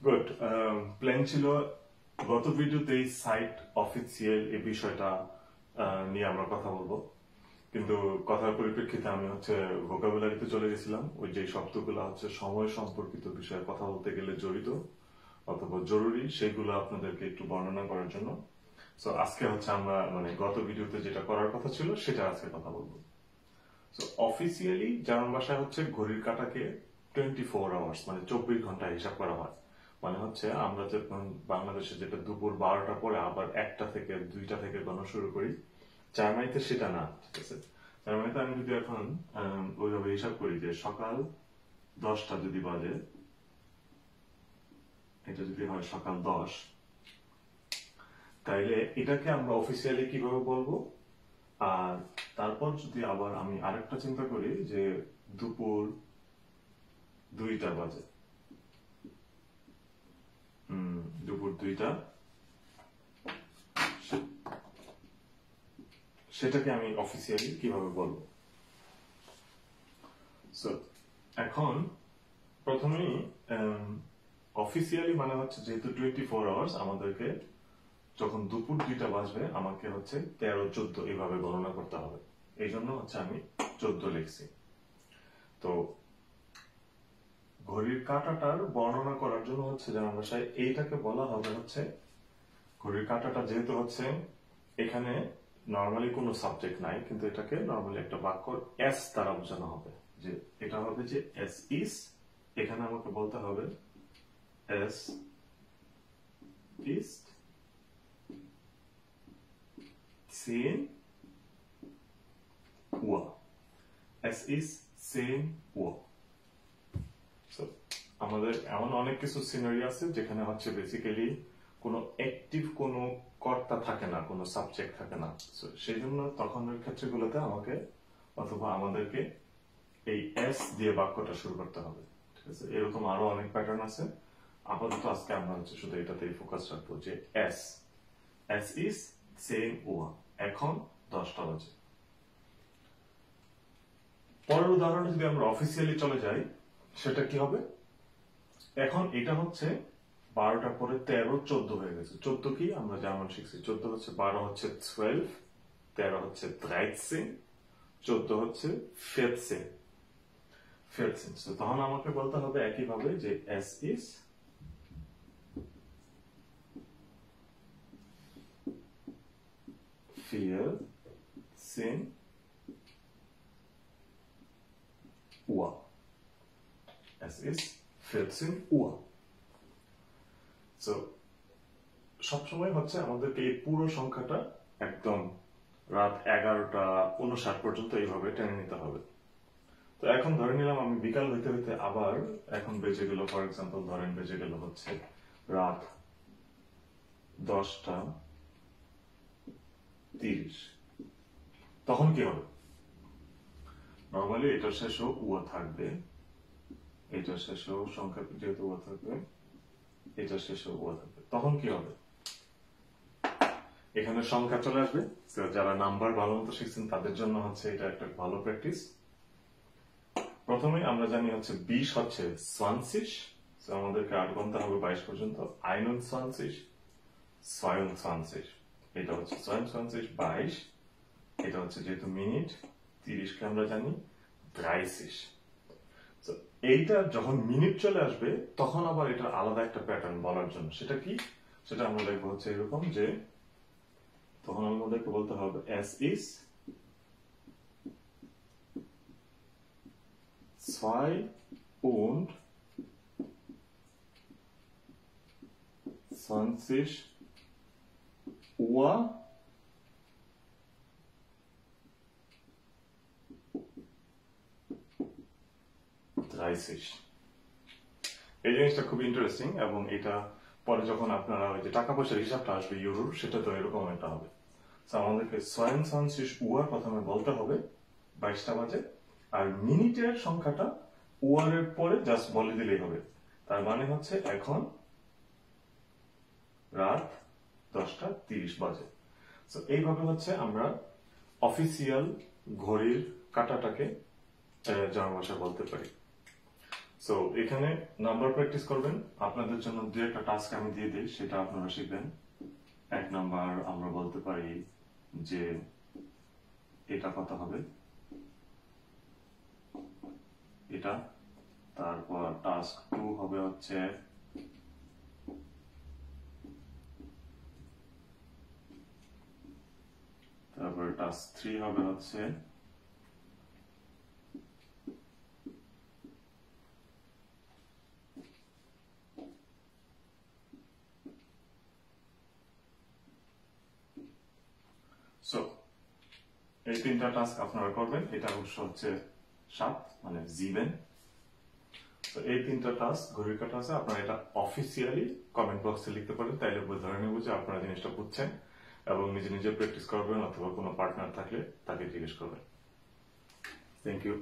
Good. Plan ছিল গত ভিডিওতে সাইট অফিসিয়াল এই বিষয়টা নিয়ে আমরা কথা বলবো, কিন্তু কথার পরিপ্রেক্ষিতে আমি ভোকাবুলারিতে চলে গেছিলাম। ওই যে শব্দগুলো সময় সম্পর্কিত বিষয়ে কথা বলতে গেলে জড়িত অথবা জরুরি, সেগুলো আপনাদেরকে একটু বর্ণনা করার জন্য। সো আজকে আমরা গত ভিডিওতে যেটা করার কথা ছিল সেটা আজকে কথা বলবো। সো অফিসিয়ালি জার্মান ভাষায় ঘড়ির কাঁটাকে 24 আওয়ার্স 24 ঘন্টা হিসাব করা হয়। আমরা যখন বাংলাদেশে যেটা দুপুর 12টা পরে আবার 1টা থেকে 2টা থেকে গণনা শুরু করি, জার্মানিতে সেটা না। ঠিক আছে, জার্মানিতে আমি যদি এখন ওইভাবে হিসাব করি যে সকাল 10টা যদি বাজে, এটা যদি হয় সকাল 10, তাইলে এটাকে আমরা অফিসিয়ালি কিভাবে বলবো? আর তারপর যদি আবার আমি আরেকটা চিন্তা করি যে দুপুর 2টা বাজে, দুপুর 2টা, সেটাকে আমি অফিসিয়ালি কিভাবে বলবো? সো এখন প্রথমেই অফিসিয়ালি যেহেতু 24 আওয়ার্স, আমাদেরকে যখন দুপুর 2টা বাজবে আমাকে 13-14 এইভাবে গণনা করতে হবে। এই জন্য আমি 14 লিখছি। তো ঘড়ির কাঁটাটার বর্ণনা করার জন্য জার্মান ভাষায় এইটাকে বলা হবে ঘড়ির কাঁটাটা যেহেতু এখানে নর্মালি কোনো সাবজেক্ট নাই, কিন্তু এটাকে নর্মালি একটা বাক্য এস দ্বারা বোঝানো হবে। যে এটা হবে যে এস ইস, এখানে আমাকে বলতে হবে এস ইস 10 Uhr. Es ist 10 Uhr. So, আমাদের এমন অনেক কিছু সিনারি আছে যেখানে বেসিক্যালি কোনো অ্যাক্টিভ কোনো কর্তা থাকে না, কোনো সাবজেক্ট থাকে না। সেই জন্য তখনের ক্ষেত্রগুলোতে আমাকে অথবা আমাদেরকে এই এস দিয়ে বাক্যটা শুরু করতে হবে। ঠিক আছে, এরকম আরো অনেক প্যাটার্ন আছে। আপাতত আজকে আমরা শুধু এটাতেই ফোকাস রাখবো যে এস এস ইস 10 Uhr, এখন 10টা বাজে। পরের উদাহরণে যদি আমরা অফিসিয়ালি চলে যাই, সেটা কি হবে? এখন এটা 12টা পরে 13-14 হয়ে গেছে। 14 কি আমরা জার্মান শিখছি, 14 12 12, 13 13, 14 14 14। তখন আমাকে বলতে হবে একইভাবে যে এস ইস 14 Uhr. Es ist 14 Uhr. So, সবসময় আমাদেরকে এই পুরো সংখ্যাটা একদম রাত 11:59 পর্যন্ত এইভাবে টেনে নিতে হবে। তো এখন ধরে নিলাম আমি বিকাল হইতে হইতে আবার এখন বেজে গেল, ফর এক্সাম্পল ধরেন বেজে গেল রাত 10:30। তখন কি হবে? নর্মালি এটার শেষেও উয়া থাকবে, এটার শেষেও সংখ্যা যেহেতু উয়া থাকবে, এটার শেষেও উয়া থাকবে। তখন কি হবে? এখানে সংখ্যা চলে আসবে। যারা নাম্বার ভালো মতো শিখছেন তাদের জন্য এটা একটা ভালো প্র্যাকটিস। প্রথমে আমরা জানি 20 20, আমাদেরকে 8 গুনতে হবে 22 পর্যন্ত। 21, 22, এটা 22, 22, এটা যেহেতু মিনিট, 30 কে আমরা জানি 30। এইটা যখন মিনিট চলে আসবে তখন আবার এটা আলাদা একটা প্যাটার্ন বলার জন্য। সেটা কি? সেটা আমরা লিখবো এরকম যে তখন আমাদেরকে বলতে হবে es ist 22 Uhr 30। এই জিনিসটা খুব ইন্টারেস্টিং, এবং এটা পরে যখন আপনারা ওই যে টাকা পয়সার হিসাবটা আসবে ইউরোর, সেটা তো এরকম একটা হবে। আমাদেরকে 22 Uhr প্রথমে বলতে হবে 22টা বাজে, আর মিনিটের সংখ্যাটা ওয়ার এর পরে জাস্ট বলে দিলেই হবে। তার মানে এখন রাত 10:30 বাজে। এইভাবে আমরা অফিসিয়াল ঘড়ির কাঁটাটাকে জার্মান ভাষায় বলতে পারি। সো এখানে নাম্বার প্র্যাকটিস করবেন। আপনাদের জন্য দু একটা টাস্ক আমি দিয়ে দিই, সেটা আপনারা শিখবেন। 1 নাম্বার আমরা বলতে পারি যে এটা কত হবে, এটা। তারপর টাস্ক 2 হবে হচ্ছে তারপর টাস্ক 3 হবে হচ্ছে সো এই 3টা টাস্ক আপনারা করবেন। এটা অবশ্য হচ্ছে 7 মানে জিবেন। তো এই 3টা টাস্ক ঘড়ির কাটা আছে, আপনারা এটা অফিসিয়ালি কমেন্ট বক্সে লিখতে পারেন, তাইলে ধরে নেব যে আপনারা জিনিসটা বুঝছেন এবং নিজে নিজে প্র্যাকটিস করবেন, অথবা কোনো পার্টনার থাকলে তাকে জিজ্ঞেস করবেন। Thank you.